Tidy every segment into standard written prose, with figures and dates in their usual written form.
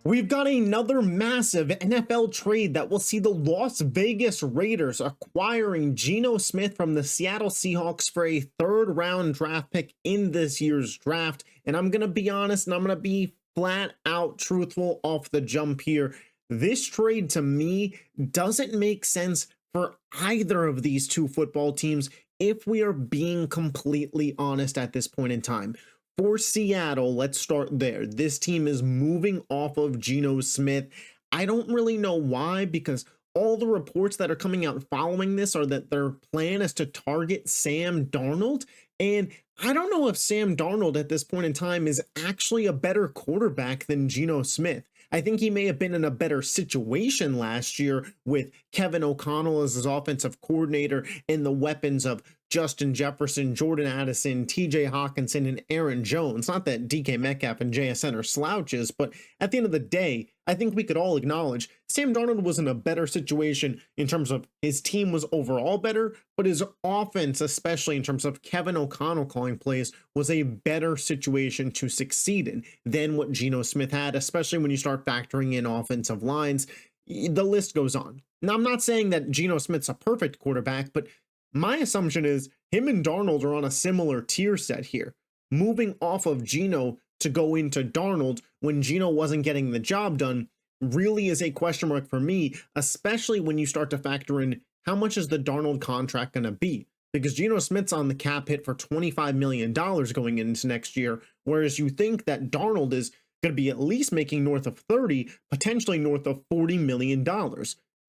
We've got another massive NFL trade that will see the Las Vegas Raiders acquiring Geno Smith from the Seattle Seahawks for a third-round draft pick in this year's draft. And I'm going to be honest, and I'm going to be flat out truthful off the jump here. This trade to me doesn't make sense for either of these two football teams if we are being completely honest at this point in time. For Seattle, let's start there. This team is moving off of Geno Smith. I don't really know why, because all the reports that are coming out following this are that their plan is to target Sam Darnold. And I don't know if Sam Darnold at this point in time is actually a better quarterback than Geno Smith. I think he may have been in a better situation last year with Kevin O'Connell as his offensive coordinator and the weapons of Justin Jefferson, Jordan Addison, TJ Hawkinson, and Aaron Jones. Not that DK Metcalf and JSN are slouches, but at the end of the day, I think we could all acknowledge Sam Darnold was in a better situation in terms of his team was overall better, but his offense, especially in terms of Kevin O'Connell calling plays, was a better situation to succeed in than what Geno Smith had, especially when you start factoring in offensive lines. The list goes on. Now, I'm not saying that Geno Smith's a perfect quarterback, but my assumption is him and Darnold are on a similar tier set here. Moving off of Geno to go into Darnold when Geno wasn't getting the job done really is a question mark for me, especially when you start to factor in how much is the Darnold contract going to be? Because Geno Smith's on the cap hit for $25 million going into next year, whereas you think that Darnold is going to be at least making north of 30, potentially north of $40 million.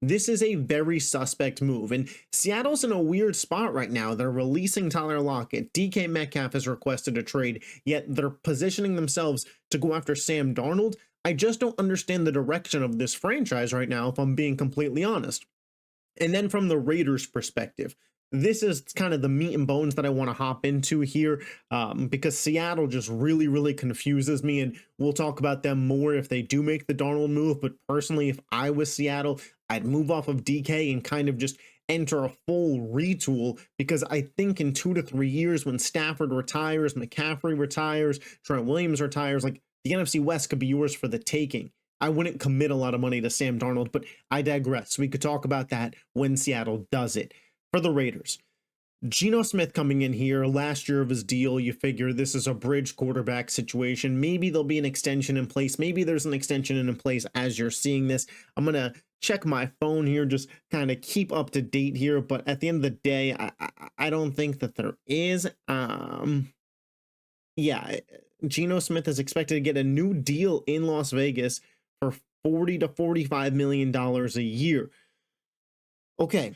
This is a very suspect move, and Seattle's in a weird spot right now. They're releasing Tyler Lockett. DK Metcalf has requested a trade, yet they're positioning themselves to go after Sam Darnold. I just don't understand the direction of this franchise right now, if I'm being completely honest. And then from the Raiders' perspective, this is kind of the meat and bones that I want to hop into here, because Seattle just really confuses me, and we'll talk about them more if they do make the Darnold move. But personally, if I was Seattle, I'd move off of DK and kind of just enter a full retool, because I think in 2 to 3 years when Stafford retires, McCaffrey retires, Trent Williams retires, like the NFC West could be yours for the taking. I wouldn't commit a lot of money to Sam Darnold, but I digress. We could talk about that when Seattle does it. For the Raiders, Geno Smith coming in here, last year of his deal, you figure this is a bridge quarterback situation. Maybe there'll be an extension in place. Maybe there's an extension in place as you're seeing this. I'm going to check my phone here, just kind of keep up to date here. But at the end of the day, I don't think that there is. Yeah, Geno Smith is expected to get a new deal in Las Vegas for $40 to $45 million a year. Okay.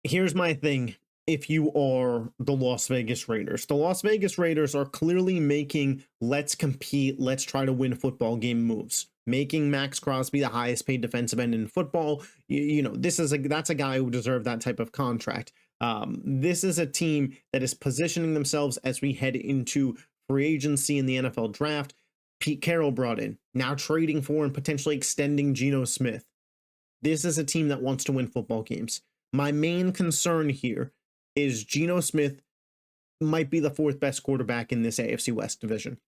Here's my thing. If you are the Las Vegas Raiders, the Las Vegas Raiders are clearly making let's compete, let's try to win football game moves, making Max Crosby the highest paid defensive end in football. You know, that's a guy who deserved that type of contract. This is a team that is positioning themselves as we head into free agency in the NFL draft. Pete Carroll brought in, now trading for and potentially extending Geno Smith. This is a team that wants to win football games. My main concern here is Geno Smith might be the fourth best quarterback in this AFC West division.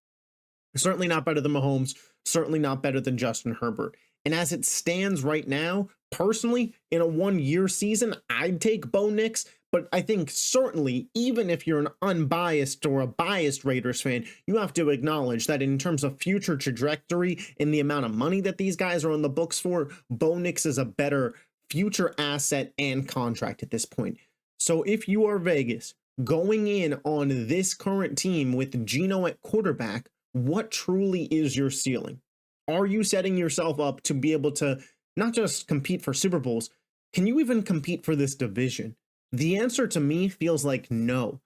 Certainly not better than Mahomes, certainly not better than Justin Herbert. And as it stands right now, personally, in a 1-year season, I'd take Bo Nix, but I think certainly, even if you're an unbiased or a biased Raiders fan, you have to acknowledge that in terms of future trajectory and the amount of money that these guys are on the books for, Bo Nix is a better future asset and contract at this point. So if you are Vegas going in on this current team with Geno at quarterback, what truly is your ceiling? Are you setting yourself up to be able to not just compete for Super Bowls? Can you even compete for this division? The answer to me feels like no.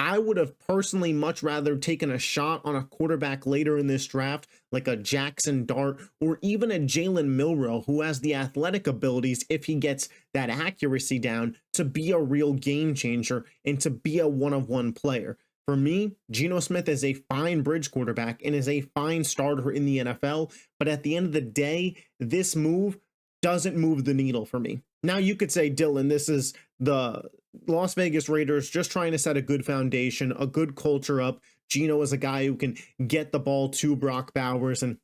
I would have personally much rather taken a shot on a quarterback later in this draft, like a Jackson Dart or even a Jalen Milroe, who has the athletic abilities, if he gets that accuracy down, to be a real game changer and to be a one-of-one player. For me, Geno Smith is a fine bridge quarterback and is a fine starter in the NFL, but at the end of the day, this move doesn't move the needle for me. Now you could say, Dylan, this is the Las Vegas Raiders just trying to set a good foundation, a good culture up. Geno is a guy who can get the ball to Brock Bowers and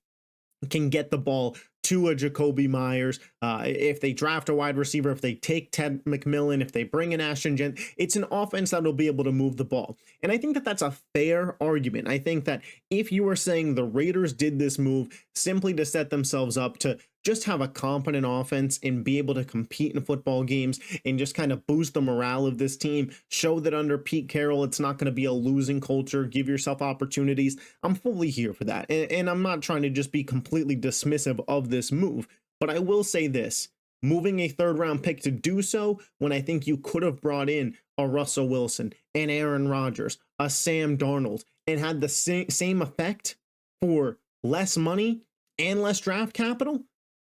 can get the ball to a Jacoby Myers. If they draft a wide receiver, if they take Ted McMillan, if they bring in Ashton Gent, it's an offense that'll be able to move the ball. And I think that that's a fair argument. I think that if you were saying the Raiders did this move simply to set themselves up to just have a competent offense and be able to compete in football games and just kind of boost the morale of this team, show that under Pete Carroll, it's not going to be a losing culture, give yourself opportunities, I'm fully here for that. And I'm not trying to just be completely dismissive of this move, but I will say this. Moving a third round pick to do so when I think you could have brought in a Russell Wilson, an Aaron Rodgers, a Sam Darnold, and had the same effect for less money and less draft capital,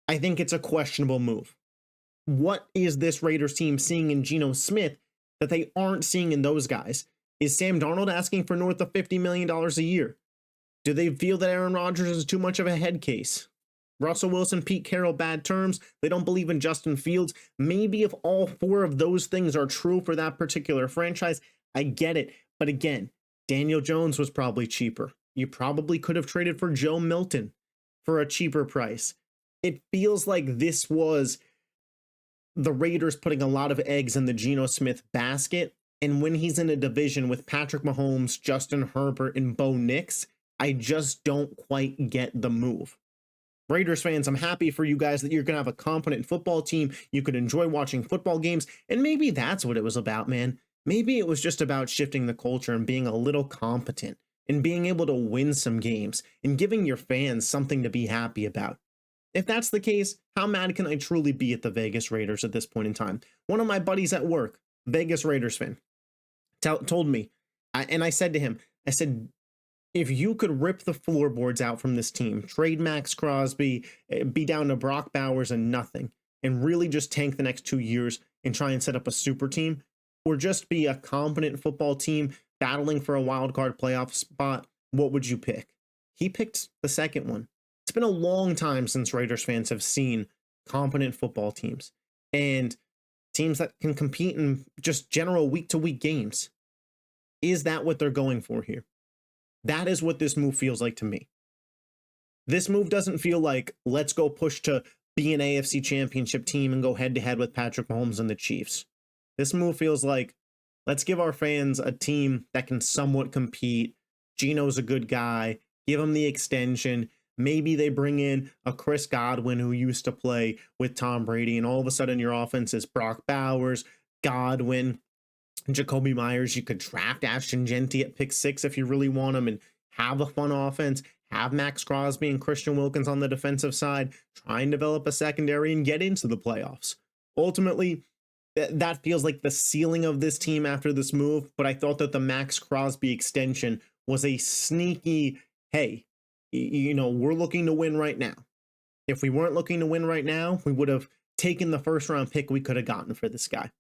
I think it's a questionable move. What is this Raiders team seeing in Geno Smith that they aren't seeing in those guys? Is Sam Darnold asking for north of $50 million a year? Do they feel that Aaron Rodgers is too much of a head case? Russell Wilson, Pete Carroll, bad terms. They don't believe in Justin Fields. Maybe if all four of those things are true for that particular franchise, I get it. But again, Daniel Jones was probably cheaper. You probably could have traded for Joe Milton for a cheaper price. It feels like this was the Raiders putting a lot of eggs in the Geno Smith basket. And when he's in a division with Patrick Mahomes, Justin Herbert, and Bo Nix, I just don't quite get the move. Raiders fans, I'm happy for you guys that you're going to have a competent football team. You could enjoy watching football games. And maybe that's what it was about, man. Maybe it was just about shifting the culture and being a little competent and being able to win some games and giving your fans something to be happy about. If that's the case, how mad can I truly be at the Vegas Raiders at this point in time? One of my buddies at work, Vegas Raiders fan, told me, and I said to him, I said, if you could rip the floorboards out from this team, trade Max Crosby, be down to Brock Bowers and nothing, and really just tank the next 2 years and try and set up a super team, or just be a competent football team battling for a wild card playoff spot, what would you pick? He picked the second one. It's been a long time since Raiders fans have seen competent football teams and teams that can compete in just general week-to-week games. Is that what they're going for here? That is what this move feels like to me. This move doesn't feel like, let's go push to be an AFC championship team and go head-to-head with Patrick Mahomes and the Chiefs. This move feels like, let's give our fans a team that can somewhat compete. Geno's a good guy. Give him the extension. Maybe they bring in a Chris Godwin who used to play with Tom Brady, and all of a sudden your offense is Brock Bowers, Godwin, Jacoby Myers. You could draft Ashton Genty at pick 6 if you really want him and have a fun offense. Have Max Crosby and Christian Wilkins on the defensive side. Try and develop a secondary and get into the playoffs. Ultimately, that feels like the ceiling of this team after this move, but I thought that the Max Crosby extension was a sneaky, hey, we're looking to win right now. If we weren't looking to win right now, we would have taken the first round pick we could have gotten for this guy.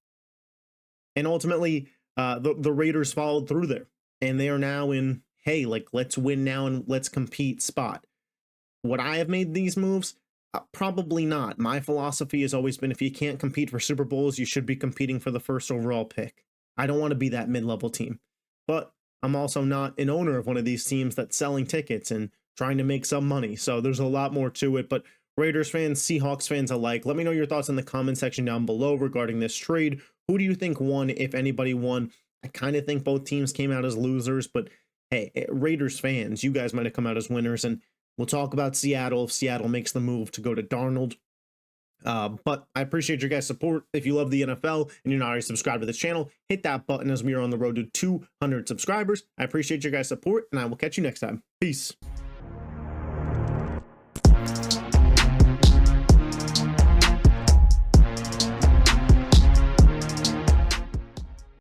And ultimately, the Raiders followed through there. And they are now in, hey, let's win now and let's compete spot. Would I have made these moves? Probably not. My philosophy has always been, if you can't compete for Super Bowls, you should be competing for the first overall pick. I don't want to be that mid-level team. But I'm also not an owner of one of these teams that's selling tickets and trying to make some money. So there's a lot more to it. But Raiders fans, Seahawks fans alike, let me know your thoughts in the comment section down below regarding this trade. Who do you think won, if anybody won? I kind of think both teams came out as losers, but hey, Raiders fans, you guys might have come out as winners, and we'll talk about Seattle if Seattle makes the move to go to Darnold. But I appreciate your guys' support. If you love the NFL and you're not already subscribed to this channel, hit that button as we are on the road to 200 subscribers. I appreciate your guys' support, and I will catch you next time. Peace.